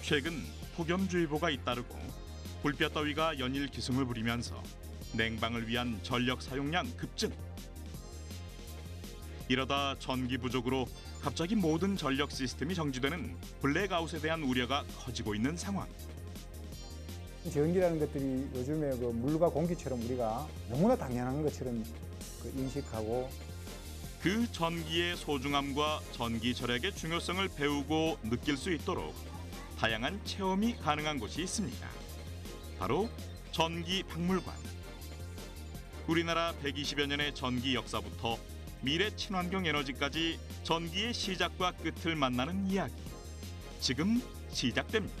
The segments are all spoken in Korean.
최근 폭염주의보가 잇따르고 불볕더위가 연일 기승을 부리면서 냉방을 위한 전력 사용량 급증. 이러다 전기 부족으로 갑자기 모든 전력 시스템이 정지되는 블랙아웃에 대한 우려가 커지고 있는 상황. 전기라는 것들이 요즘에 그 물과 공기처럼 우리가 너무나 당연한 것처럼 인식하고 그 전기의 소중함과 전기 절약의 중요성을 배우고 느낄 수 있도록 다양한 체험이 가능한 곳이 있습니다. 바로 전기박물관. 우리나라 120여 년의 전기 역사부터 미래 친환경 에너지까지 전기의 시작과 끝을 만나는 이야기. 지금 시작됩니다.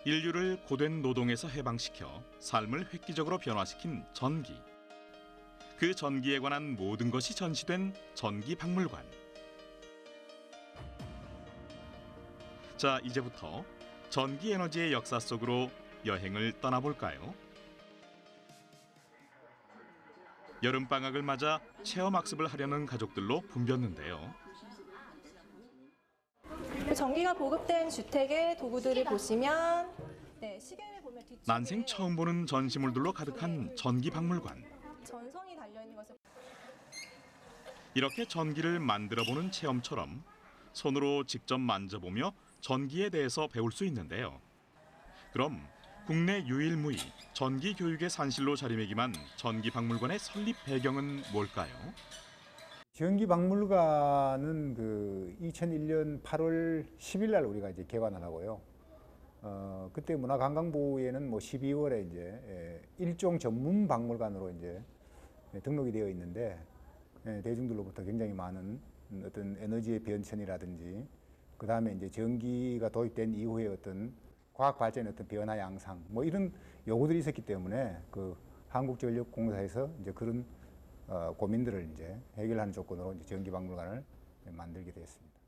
인류를 고된 노동에서 해방시켜 삶을 획기적으로 변화시킨 전기. 그 전기에 관한 모든 것이 전시된 전기박물관. 자, 이제부터 전기 에너지의 역사 속으로 여행을 떠나볼까요? 여름방학을 맞아 체험학습을 하려는 가족들로 붐볐는데요. 전기가 보급된 주택의 도구들을 보시면 시계를 보면 난생 처음 보는 전시물들로 가득한 전기박물관. 전선이 달려 있는 것을 이렇게 전기를 만들어보는 체험처럼 손으로 직접 만져보며 전기에 대해서 배울 수 있는데요. 그럼 국내 유일무이 전기 교육의 산실로 자리매김한 전기박물관의 설립 배경은 뭘까요? 전기박물관은 2001년 8월 10일 날 우리가 이제 개관을 하고요. 그때 문화관광부에는 12월에 이제 일종 전문 박물관으로 이제 등록이 되어 있는데 대중들로부터 굉장히 많은 어떤 에너지의 변천이라든지 그 다음에 이제 전기가 도입된 이후에 어떤 과학 발전의 어떤 변화 양상 이런 요구들이 있었기 때문에 그 한국전력공사에서 이제 그런 고민들을 이제 해결하는 조건으로 이제 전기박물관을 만들게 되었습니다.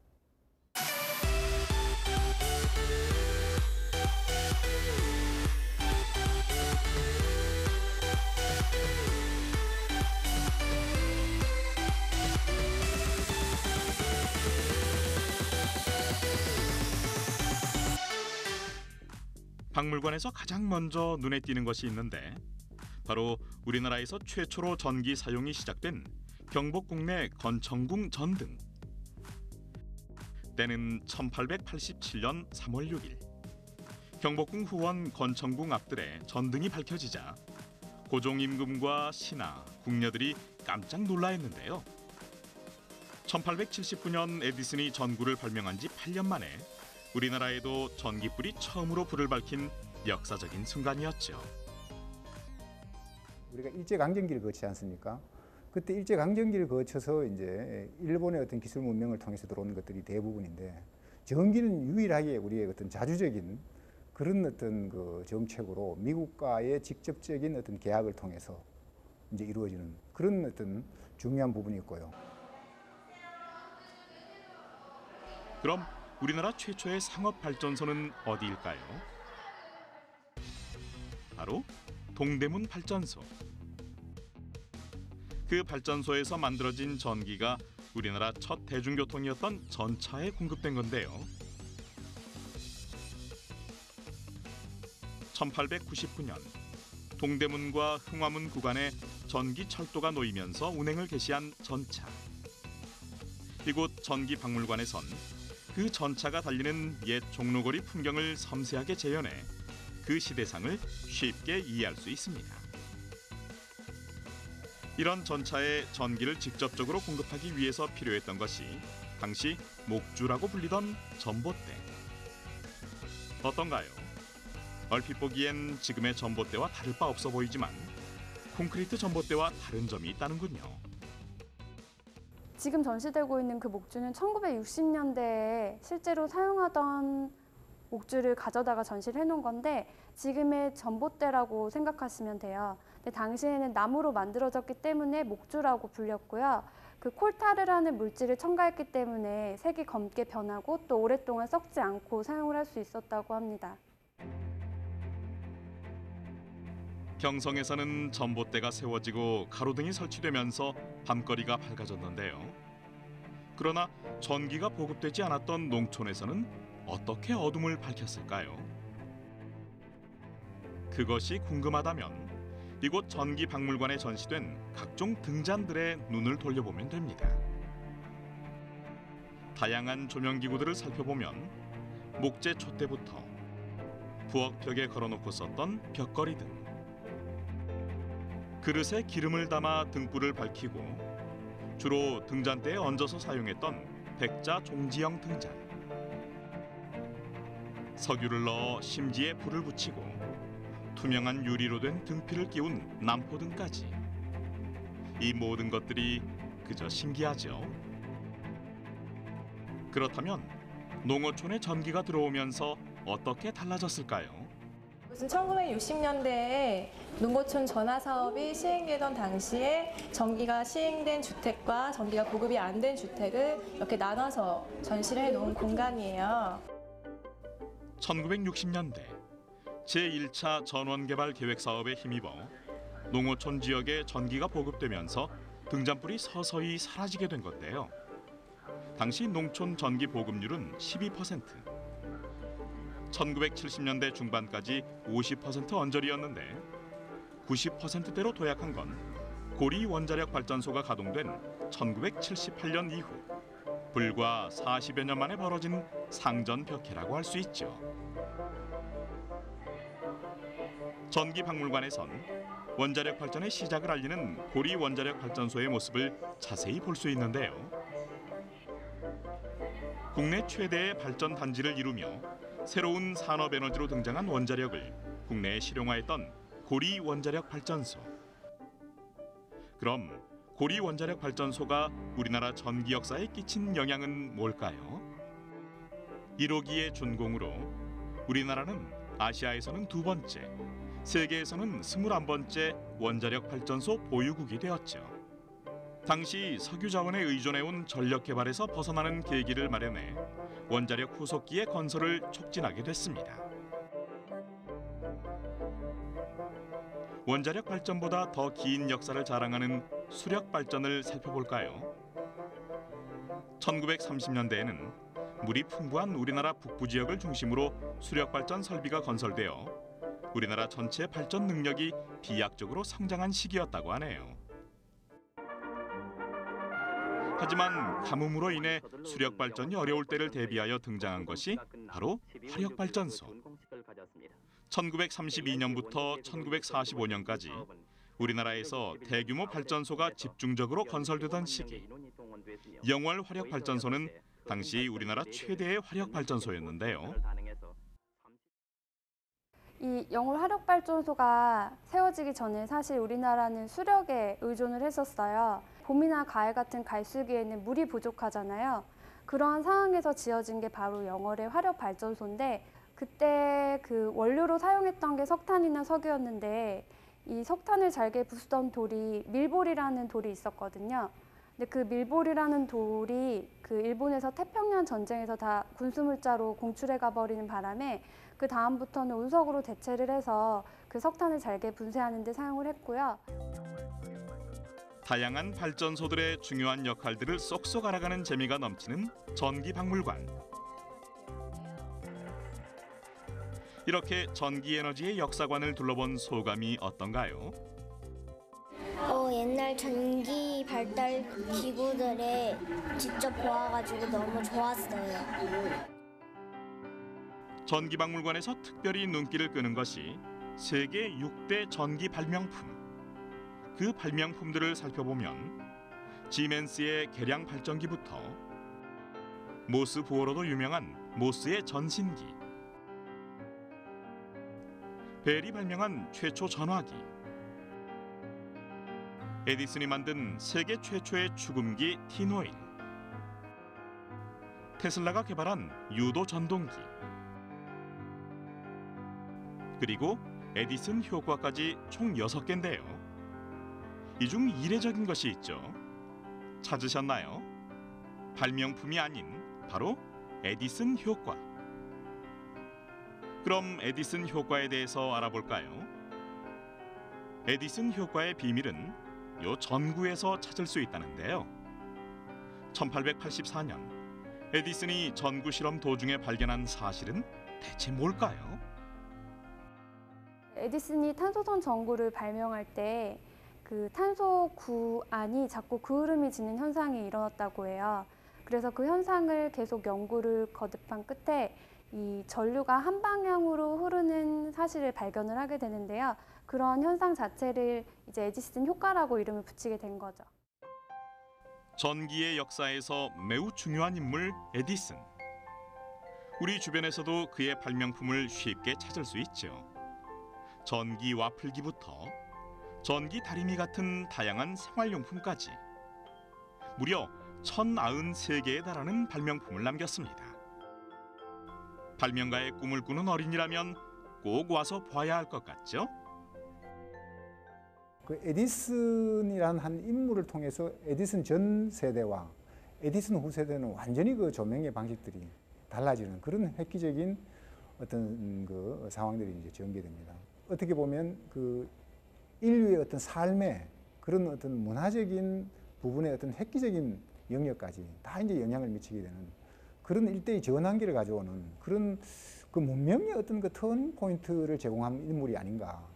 박물관에서 가장 먼저 눈에 띄는 것이 있는데 바로 우리나라에서 최초로 전기 사용이 시작된 경복궁 내 건청궁 전등. 때는 1887년 3월 6일. 경복궁 후원 건청궁 앞뜰에 전등이 밝혀지자 고종 임금과 신하, 궁녀들이 깜짝 놀라했는데요. 1879년 에디슨이 전구를 발명한 지 8년 만에 우리나라에도 전기불이 처음으로 불을 밝힌 역사적인 순간이었죠. 우리가 일제강점기를 거치지 않습니까? 그때 일제강점기를 거쳐서 이제 일본의 어떤 기술 문명을 통해서 들어온 것들이 대부분인데 전기는 유일하게 우리의 어떤 자주적인 그런 어떤 그 정책으로 미국과의 직접적인 어떤 계약을 통해서 이제 이루어지는 그런 어떤 중요한 부분이 있고요. 그럼 우리나라 최초의 상업발전소는 어디일까요? 바로 동대문 발전소. 그 발전소에서 만들어진 전기가 우리나라 첫 대중교통이었던 전차에 공급된 건데요. 1899년 동대문과 흥화문 구간에 전기철도가 놓이면서 운행을 개시한 전차. 이곳 전기박물관에선 그 전차가 달리는 옛 종로거리 풍경을 섬세하게 재현해 그 시대상을 쉽게 이해할 수 있습니다. 이런 전차에 전기를 직접적으로 공급하기 위해서 필요했던 것이 당시 목주라고 불리던 전봇대. 어떤가요? 얼핏 보기엔 지금의 전봇대와 다를 바 없어 보이지만 콘크리트 전봇대와 다른 점이 있다는군요. 지금 전시되고 있는 그 목주는 1960년대에 실제로 사용하던 목주를 가져다가 전시를 해놓은 건데 지금의 전봇대라고 생각하시면 돼요. 근데 당시에는 나무로 만들어졌기 때문에 목주라고 불렸고요. 그 콜타르라는 물질을 첨가했기 때문에 색이 검게 변하고 또 오랫동안 썩지 않고 사용을 할 수 있었다고 합니다. 경성에서는 전봇대가 세워지고 가로등이 설치되면서 밤거리가 밝아졌는데요. 그러나 전기가 보급되지 않았던 농촌에서는 어떻게 어둠을 밝혔을까요? 그것이 궁금하다면 이곳 전기박물관에 전시된 각종 등잔들의 눈을 돌려보면 됩니다. 다양한 조명기구들을 살펴보면 목재 촛대부터 부엌벽에 걸어놓고 썼던 벽걸이 등, 그릇에 기름을 담아 등불을 밝히고 주로 등잔대에 얹어서 사용했던 백자 종지형 등잔, 석유를 넣어 심지에 불을 붙이고 투명한 유리로 된 등필을 끼운 남포등까지, 이 모든 것들이 그저 신기하죠. 그렇다면 농어촌에 전기가 들어오면서 어떻게 달라졌을까요? 이것은 1960년대에 농어촌 전화 사업이 시행되던 당시에 전기가 시행된 주택과 전기가 보급이 안 된 주택을 이렇게 나눠서 전시를 해놓은 공간이에요. 1960년대 제1차 전원개발 계획 사업에 힘입어 농어촌 지역에 전기가 보급되면서 등잔불이 서서히 사라지게 된 건데요. 당시 농촌 전기 보급률은 12%. 1970년대 중반까지 50% 언저리였는데 90%대로 도약한 건 고리 원자력 발전소가 가동된 1978년 이후 불과 40여 년 만에 벌어진 상전벽해라고 할 수 있죠. 전기박물관에선 원자력 발전의 시작을 알리는 고리 원자력 발전소의 모습을 자세히 볼 수 있는데요. 국내 최대의 발전 단지를 이루며 새로운 산업 에너지로 등장한 원자력을 국내에 실용화했던 고리 원자력 발전소. 그럼 고리 원자력 발전소가 우리나라 전기 역사에 끼친 영향은 뭘까요? 1호기의 준공으로 우리나라는 아시아에서는 2번째, 세계에서는 21번째 원자력 발전소 보유국이 되었죠. 당시 석유 자원에 의존해온 전력 개발에서 벗어나는 계기를 마련해 원자력 후속기의 건설을 촉진하게 됐습니다. 원자력 발전보다 더 긴 역사를 자랑하는 수력 발전을 살펴볼까요? 1930년대에는 물이 풍부한 우리나라 북부 지역을 중심으로 수력 발전 설비가 건설되어 우리나라 전체 발전 능력이 비약적으로 성장한 시기였다고 하네요. 하지만 가뭄으로 인해 수력 발전이 어려울 때를 대비하여 등장한 것이 바로 화력 발전소. 1932년부터 1945년까지 우리나라에서 대규모 발전소가 집중적으로 건설되던 시기, 영월 화력 발전소는 당시 우리나라 최대의 화력 발전소였는데요. 이 영월 화력발전소가 세워지기 전에 사실 우리나라는 수력에 의존을 했었어요. 봄이나 가을 같은 갈수기에는 물이 부족하잖아요. 그러한 상황에서 지어진 게 바로 영월의 화력발전소인데, 그때 그 원료로 사용했던 게 석탄이나 석유였는데 이 석탄을 잘게 부수던 돌이 밀볼이라는 돌이 있었거든요. 근데 그 밀볼이라는 돌이 그 일본에서 태평양 전쟁에서 다 군수물자로 공출해 가버리는 바람에 그 다음부터는 운석으로 대체를 해서 그 석탄을 잘게 분쇄하는 데 사용을 했고요. 다양한 발전소들의 중요한 역할들을 쏙쏙 알아가는 재미가 넘치는 전기박물관. 이렇게 전기에너지의 역사관을 둘러본 소감이 어떤가요? 옛날 전기 발달 기구들에 직접 보아가지고 너무 좋았어요. 전기박물관에서 특별히 눈길을 끄는 것이 세계 6대 전기 발명품. 그 발명품들을 살펴보면 지멘스의 계량 발전기부터 모스 부호로도 유명한 모스의 전신기, 벨이 발명한 최초 전화기, 에디슨이 만든 세계 최초의 축음기 티노일, 테슬라가 개발한 유도 전동기, 그리고 에디슨 효과까지 총 6개인데요. 이 중 이례적인 것이 있죠. 찾으셨나요? 발명품이 아닌 바로 에디슨 효과. 그럼 에디슨 효과에 대해서 알아볼까요? 에디슨 효과의 비밀은 요 전구에서 찾을 수 있다는데요. 1884년 에디슨이 전구 실험 도중에 발견한 사실은 대체 뭘까요? 에디슨이 탄소선 전구를 발명할 때 그 탄소 구안이 자꾸 그을음이 지는 현상이 일어났다고 해요. 그래서 그 현상을 계속 연구를 거듭한 끝에 이 전류가 한 방향으로 흐르는 사실을 발견을 하게 되는데요. 그런 현상 자체를 이제 에디슨 효과라고 이름을 붙이게 된 거죠. 전기의 역사에서 매우 중요한 인물 에디슨. 우리 주변에서도 그의 발명품을 쉽게 찾을 수 있죠. 전기 와플기부터 전기 다리미 같은 다양한 생활용품까지 무려 1093개에 달하는 발명품을 남겼습니다. 발명가의 꿈을 꾸는 어린이라면 꼭 와서 봐야 할 것 같죠? 그 에디슨이라는 한 인물을 통해서 에디슨 전 세대와 에디슨 후 세대는 완전히 그 조명의 방식들이 달라지는 그런 획기적인 어떤 그 상황들이 이제 전개됩니다. 어떻게 보면 그 인류의 어떤 삶의 그런 어떤 문화적인 부분의 어떤 획기적인 영역까지 다 이제 영향을 미치게 되는 그런 일대의 전환기를 가져오는 그런 그 문명의 어떤 그 턴 포인트를 제공한 인물이 아닌가.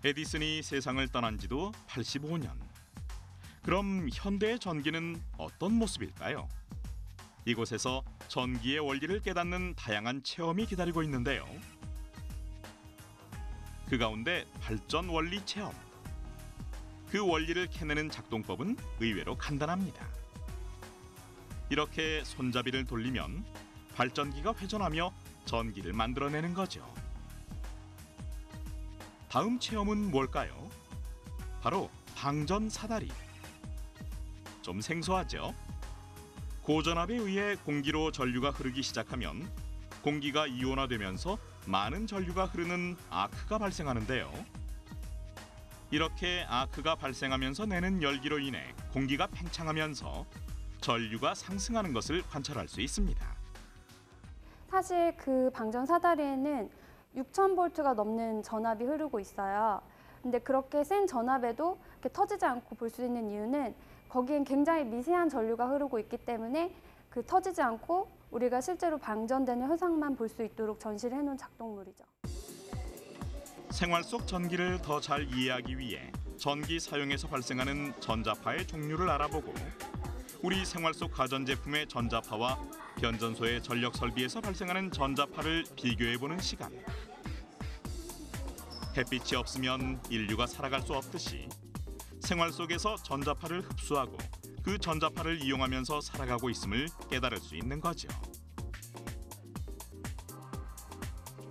에디슨이 세상을 떠난 지도 85년. 그럼 현대의 전기는 어떤 모습일까요? 이곳에서 전기의 원리를 깨닫는 다양한 체험이 기다리고 있는데요. 그 가운데 발전 원리 체험. 그 원리를 캐내는 작동법은 의외로 간단합니다. 이렇게 손잡이를 돌리면 발전기가 회전하며 전기를 만들어내는 거죠. 다음 체험은 뭘까요? 바로 방전 사다리. 좀 생소하죠? 고전압에 의해 공기로 전류가 흐르기 시작하면 공기가 이온화되면서 많은 전류가 흐르는 아크가 발생하는데요. 이렇게 아크가 발생하면서 내는 열기로 인해 공기가 팽창하면서 전류가 상승하는 것을 관찰할 수 있습니다. 사실 그 방전 사다리에는 6000볼트가 넘는 전압이 흐르고 있어요. 근데 그렇게 센 전압에도 이렇게 터지지 않고 볼 수 있는 이유는 거기엔 굉장히 미세한 전류가 흐르고 있기 때문에 그 터지지 않고 우리가 실제로 방전되는 현상만 볼 수 있도록 전시를 해놓은 작동물이죠. 생활 속 전기를 더 잘 이해하기 위해 전기 사용에서 발생하는 전자파의 종류를 알아보고 우리 생활 속 가전제품의 전자파와 변전소의 전력 설비에서 발생하는 전자파를 비교해보는 시간. 햇빛이 없으면 인류가 살아갈 수 없듯이 생활 속에서 전자파를 흡수하고 그 전자파를 이용하면서 살아가고 있음을 깨달을 수 있는 거죠.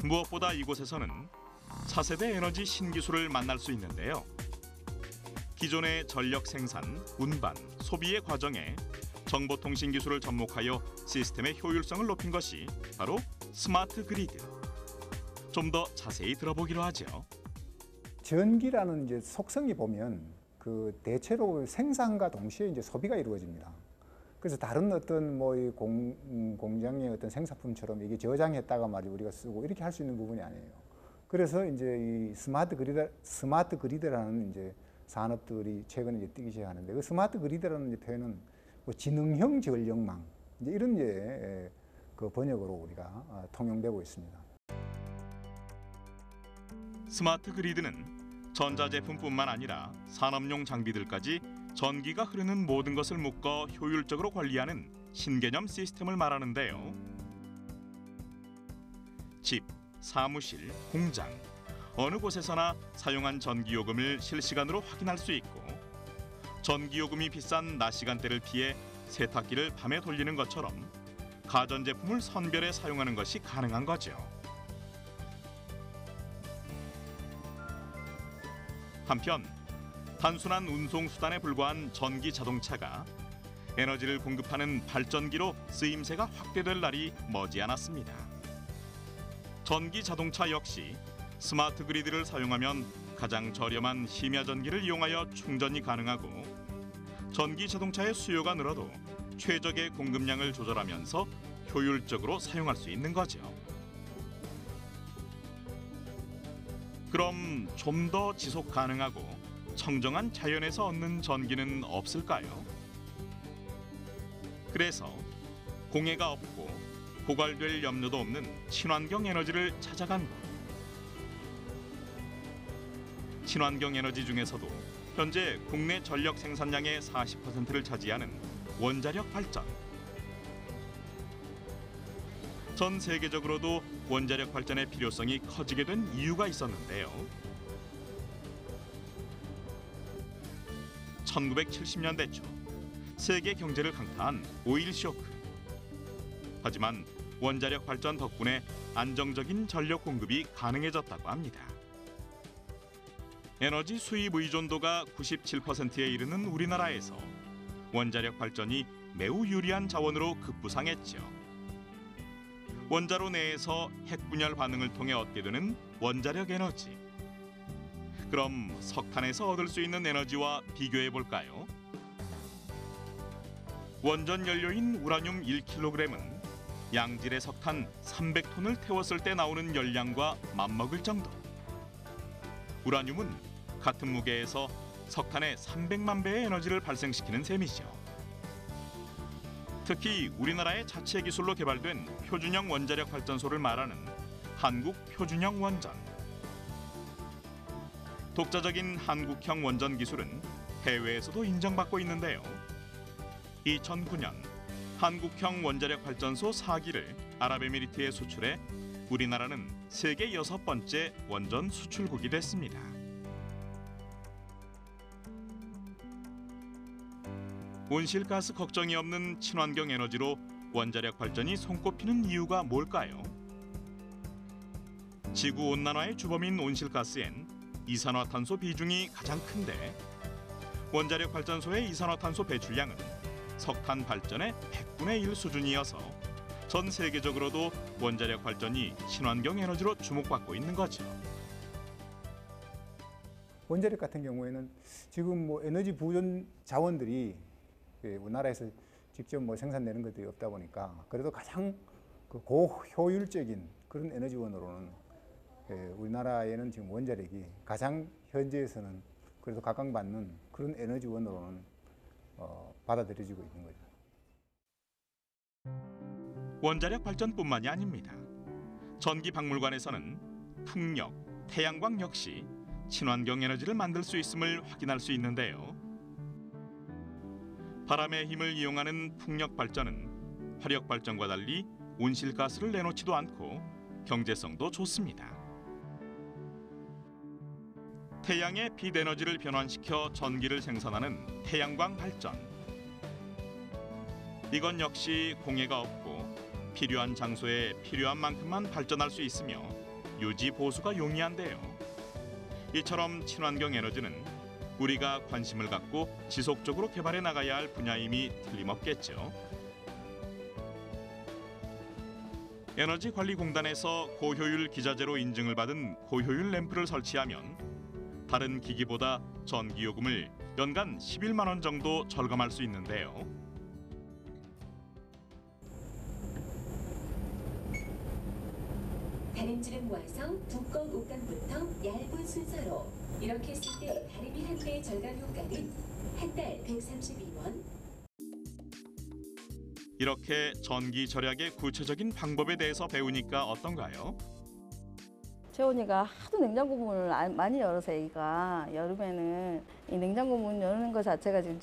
무엇보다 이곳에서는 차세대 에너지 신기술을 만날 수 있는데요. 기존의 전력 생산, 운반, 소비의 과정에 정보통신 기술을 접목하여 시스템의 효율성을 높인 것이 바로 스마트 그리드. 좀 더 자세히 들어보기로 하죠. 전기라는 이제 속성이 보면 그 대체로 생산과 동시에 이제 소비가 이루어집니다. 그래서 다른 어떤 뭐 이 공장의 어떤 생산품처럼 이게 저장했다가 말이 우리가 쓰고 이렇게 할 수 있는 부분이 아니에요. 그래서 이제 이 스마트 그리드라는 이제 산업들이 최근에 이제 뜨기 시작하는데 그 스마트 그리드라는 이제 표현은 뭐 지능형 전력망 이제 이런 이제 그 번역으로 우리가 통용되고 있습니다. 스마트 그리드는 전자제품뿐만 아니라 산업용 장비들까지 전기가 흐르는 모든 것을 묶어 효율적으로 관리하는 신개념 시스템을 말하는데요. 집, 사무실, 공장, 어느 곳에서나 사용한 전기요금을 실시간으로 확인할 수 있고 전기요금이 비싼 낮 시간대를 피해 세탁기를 밤에 돌리는 것처럼 가전제품을 선별해 사용하는 것이 가능한 거죠. 한편 단순한 운송수단에 불과한 전기 자동차가 에너지를 공급하는 발전기로 쓰임새가 확대될 날이 머지않았습니다. 전기 자동차 역시 스마트 그리드를 사용하면 가장 저렴한 심야 전기를 이용하여 충전이 가능하고 전기 자동차의 수요가 늘어도 최적의 공급량을 조절하면서 효율적으로 사용할 수 있는 거죠. 그럼 좀 더 지속 가능하고 청정한 자연에서 얻는 전기는 없을까요? 그래서 공해가 없고 고갈될 염려도 없는 친환경 에너지를 찾아간 것. 친환경 에너지 중에서도 현재 국내 전력 생산량의 40%를 차지하는 원자력 발전. 전 세계적으로도 원자력 발전의 필요성이 커지게 된 이유가 있었는데요. 1970년대 초 세계 경제를 강타한 오일 쇼크. 하지만 원자력 발전 덕분에 안정적인 전력 공급이 가능해졌다고 합니다. 에너지 수입 의존도가 97%에 이르는 우리나라에서 원자력 발전이 매우 유리한 자원으로 급부상했죠. 원자로 내에서 핵분열 반응을 통해 얻게 되는 원자력 에너지. 그럼 석탄에서 얻을 수 있는 에너지와 비교해 볼까요? 원전 연료인 우라늄 1kg은 양질의 석탄 300톤을 태웠을 때 나오는 열량과 맞먹을 정도. 우라늄은 같은 무게에서 석탄의 300만 배의 에너지를 발생시키는 셈이죠. 특히 우리나라의 자체 기술로 개발된 표준형 원자력 발전소를 말하는 한국 표준형 원전. 독자적인 한국형 원전 기술은 해외에서도 인정받고 있는데요. 2009년 한국형 원자력 발전소 4기를 아랍에미리트에 수출해 우리나라는 세계 6번째 원전 수출국이 됐습니다. 온실가스 걱정이 없는 친환경 에너지로 원자력 발전이 손꼽히는 이유가 뭘까요? 지구 온난화의 주범인 온실가스엔 이산화탄소 비중이 가장 큰데 원자력 발전소의 이산화탄소 배출량은 석탄 발전의 100분의 1 수준이어서 전 세계적으로도 원자력 발전이 친환경 에너지로 주목받고 있는 거죠. 원자력 같은 경우에는 지금 뭐 에너지 보존 자원들이 우리나라에서 직접 뭐 생산되는 것들이 없다 보니까 그래도 가장 고효율적인 그런 에너지원으로는 우리나라에는 지금 원자력이 가장 현재에서는 그래도 각광받는 그런 에너지원으로는 받아들여지고 있는 거죠. 원자력 발전뿐만이 아닙니다. 전기박물관에서는 풍력, 태양광 역시 친환경 에너지를 만들 수 있음을 확인할 수 있는데요. 바람의 힘을 이용하는 풍력 발전은 화력 발전과 달리 온실가스를 내놓지도 않고 경제성도 좋습니다. 태양의 빛 에너지를 변환시켜 전기를 생산하는 태양광 발전. 이건 역시 공해가 없고 필요한 장소에 필요한 만큼만 발전할 수 있으며 유지 보수가 용이한데요. 이처럼 친환경 에너지는 우리가 관심을 갖고 지속적으로 개발해 나가야 할 분야임이 틀림없겠죠. 에너지관리공단에서 고효율 기자재로 인증을 받은 고효율 램프를 설치하면 다른 기기보다 전기요금을 연간 11만 원 정도 절감할 수 있는데요. 다림질은 완성, 두꺼운 옷감부터 얇은 순서로 이렇게 했을 때 다리미 한 개의 절감 효과는 한 달 132원. 이렇게 전기 절약의 구체적인 방법에 대해서 배우니까 어떤가요? 채원이가 하도 냉장고 문을 많이 열어서 애기가 여름에는 이 냉장고 문 여는 것 자체가 지금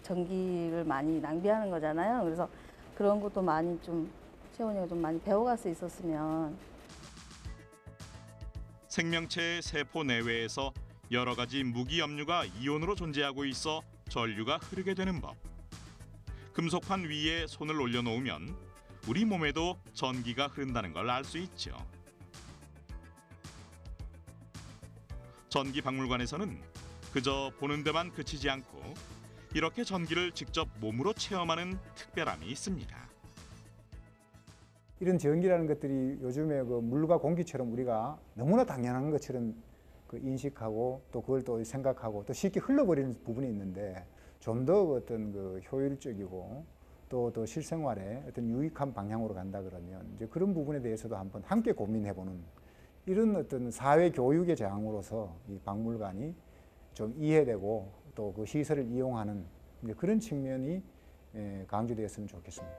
전기를 많이 낭비하는 거잖아요. 그래서 그런 것도 많이 좀 채원이가 좀 많이 배워갈 수 있었으면. 생명체의 세포 내외에서 여러 가지 무기염류가 이온으로 존재하고 있어 전류가 흐르게 되는 법. 금속판 위에 손을 올려놓으면 우리 몸에도 전기가 흐른다는 걸 알 수 있죠. 전기박물관에서는 그저 보는 데만 그치지 않고 이렇게 전기를 직접 몸으로 체험하는 특별함이 있습니다. 이런 전기라는 것들이 요즘에 그 물과 공기처럼 우리가 너무나 당연한 것처럼 그 인식하고 또 그걸 또 생각하고 또 쉽게 흘러버리는 부분이 있는데 좀 더 어떤 그 효율적이고 또 실생활에 어떤 유익한 방향으로 간다 그러면 이제 그런 부분에 대해서도 한번 함께 고민해보는 이런 어떤 사회 교육의 장으로서 이 박물관이 좀 이해되고 또 그 시설을 이용하는 이제 그런 측면이 강조되었으면 좋겠습니다.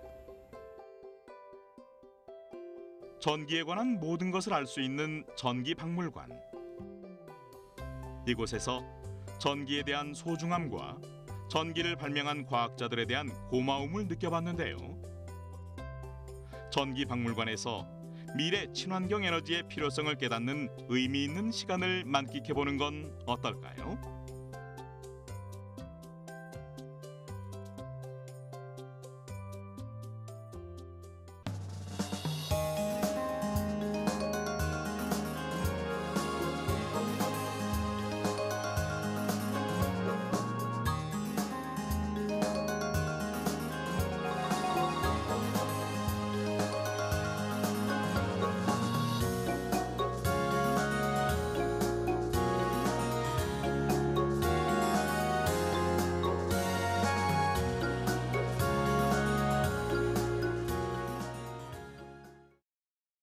전기에 관한 모든 것을 알 수 있는 전기박물관. 이곳에서 전기에 대한 소중함과 전기를 발명한 과학자들에 대한 고마움을 느껴봤는데요. 전기박물관에서 미래 친환경 에너지의 필요성을 깨닫는 의미 있는 시간을 만끽해보는 건 어떨까요?